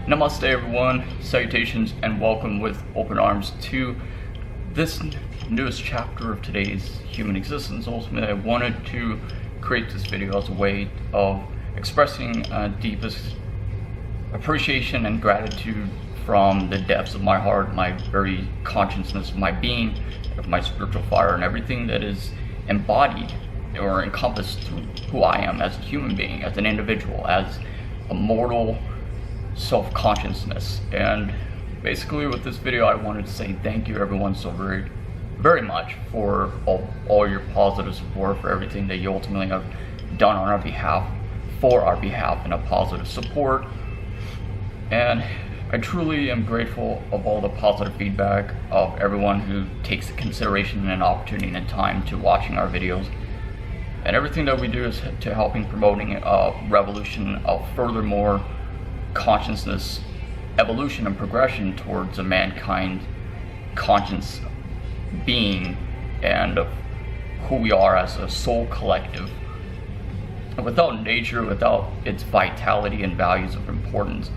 Namaste everyone, salutations, and welcome with open arms to this newest chapter of today's human existence. Ultimately, I wanted to create this video as a way of expressing deepest appreciation and gratitude from the depths of my heart, my very consciousness of my being, of my spiritual fire, and everything that is embodied or encompassed through who I am as a human being, as an individual, as a mortal self-consciousness. And basically with this video, I wanted to say thank you everyone so very much for all your positive support, for everything that you ultimately have done on our behalf, for our behalf, in a positive support. And I truly am grateful of all the positive feedback of everyone who takes the consideration and opportunity and time to watching our videos. And everything that we do is to helping promoting a revolution of furthermore consciousness, evolution, and progression towards a mankind conscious being and of who we are as a soul collective. And without nature, without its vitality and values of importance,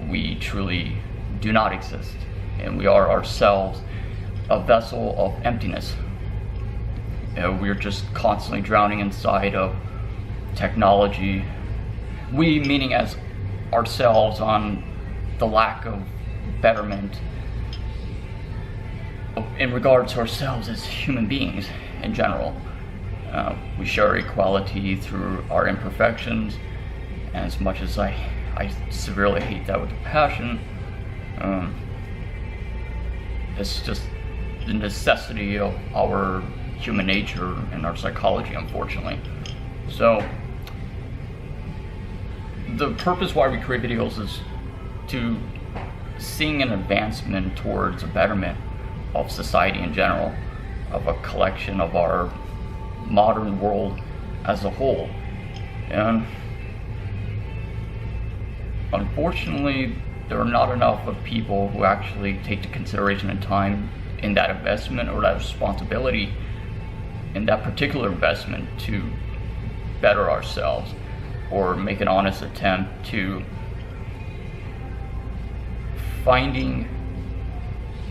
we truly do not exist. And we are ourselves a vessel of emptiness. We're just constantly drowning inside of technology. We, meaning as ourselves, on the lack of betterment in regards to ourselves as human beings in general. We share equality through our imperfections, and as much as I severely hate that with a passion, it's just the necessity of our human nature and our psychology, unfortunately. So the purpose why we create videos is to seeing an advancement towards a betterment of society in general, of a collection of our modern world as a whole. And unfortunately, there are not enough of people who actually take the consideration and time in that investment or that responsibility in that particular investment to better ourselves, or make an honest attempt to finding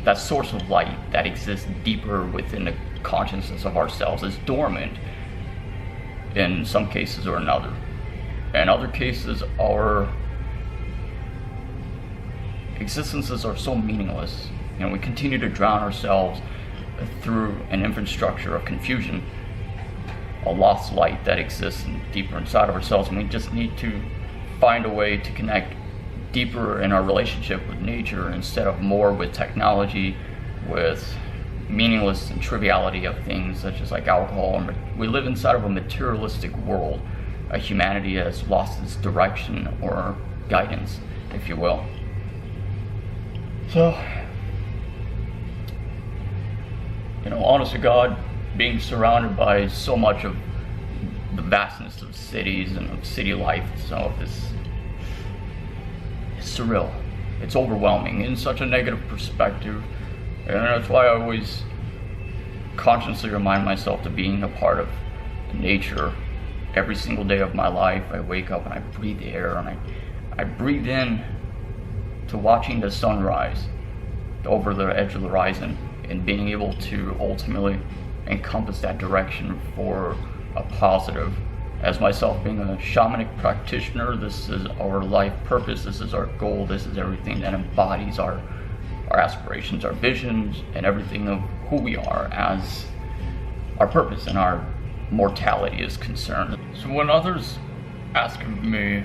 that source of light that exists deeper within the consciousness of ourselves, is dormant in some cases or another. In other cases, our existences are so meaningless, and we continue to drown ourselves through an infrastructure of confusion, a lost light that exists deeper inside of ourselves. And we just need to find a way to connect deeper in our relationship with nature instead of more with technology, with meaningless and triviality of things such as like alcohol. We live inside of a materialistic world. A humanity has lost its direction or guidance, if you will. So, honest to God, being surrounded by so much of the vastness of cities and of city life itself is surreal. It's overwhelming in such a negative perspective, and that's why I always consciously remind myself to being a part of nature every single day of my life. I wake up and I breathe the air, and I breathe in to watching the sunrise over the edge of the horizon, and being able to ultimately encompass that direction for a positive. As myself being a shamanic practitioner, this is our life purpose, this is our goal, this is everything that embodies our aspirations, our visions, and everything of who we are as our purpose and our mortality is concerned. So when others ask me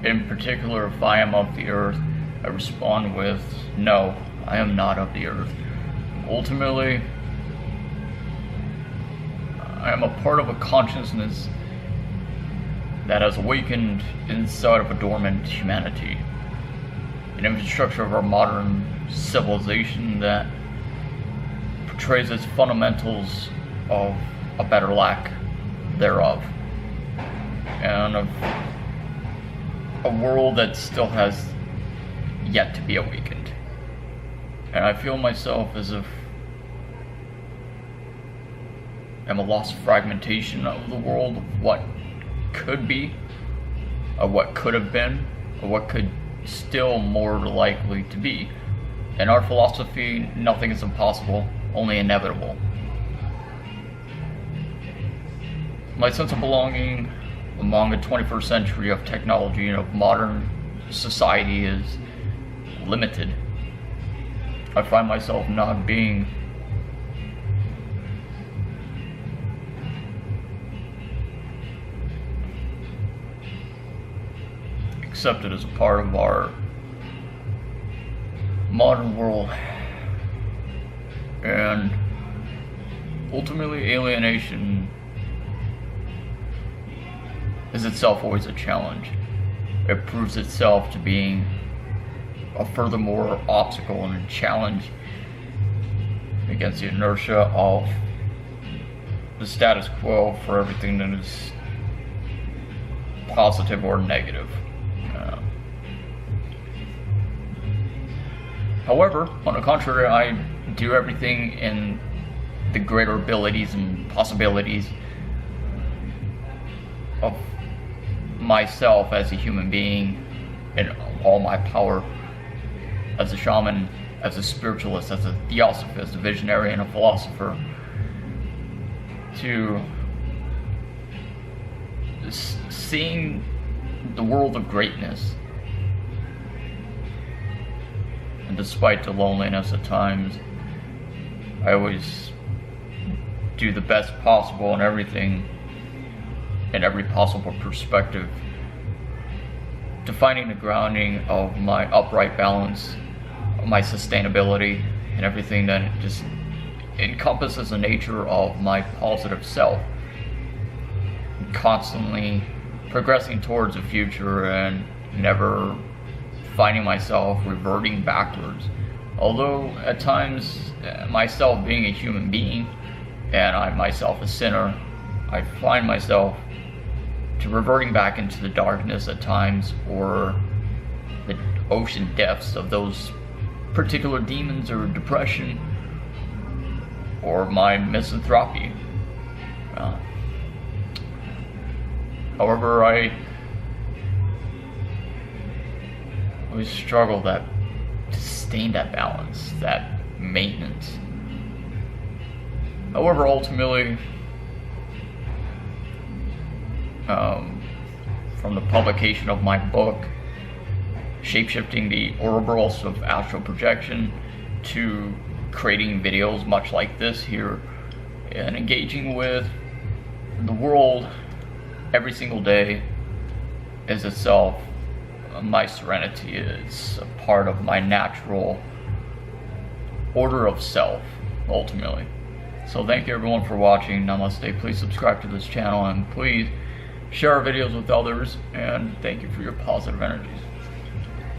in particular if I am of the earth, I respond with, no, I am not of the earth. Ultimately, I am a part of a consciousness that has awakened inside of a dormant humanity, an infrastructure of our modern civilization that portrays its fundamentals of a better lack thereof, and of a world that still has yet to be awakened. And I feel myself as if I'm a lost fragmentation of the world, of what could be, of what could have been, of what could still more likely to be. In our philosophy, nothing is impossible, only inevitable. My sense of belonging among the 21st century of technology and of modern society is limited. I find myself not being accepted as a part of our modern world, and ultimately alienation is itself always a challenge. It proves itself to being a furthermore obstacle and a challenge against the inertia of the status quo for everything that is positive or negative. However, on the contrary, I do everything in the greater abilities and possibilities of myself as a human being, in all my power as a shaman, as a spiritualist, as a theosophist, a visionary, and a philosopher, to seeing the world of greatness. And despite the loneliness at times, I always do the best possible in everything, in every possible perspective, to finding the grounding of my upright balance, my sustainability, and everything that just encompasses the nature of my positive self. Constantly progressing towards the future and never finding myself reverting backwards. Although at times, myself being a human being, and I myself a sinner, I find myself to reverting back into the darkness at times, or the ocean depths of those particular demons or depression, or my misanthropy. However, I always struggle to sustain that balance, that maintenance. However, ultimately, from the publication of my book, Shapeshifting the Ouroboros of Astral Projection, to creating videos much like this here, and engaging with the world every single day, is itself my serenity. It's a part of my natural order of self, ultimately. So thank you everyone for watching. Namaste. Please subscribe to this channel, and please share our videos with others, and thank you for your positive energies.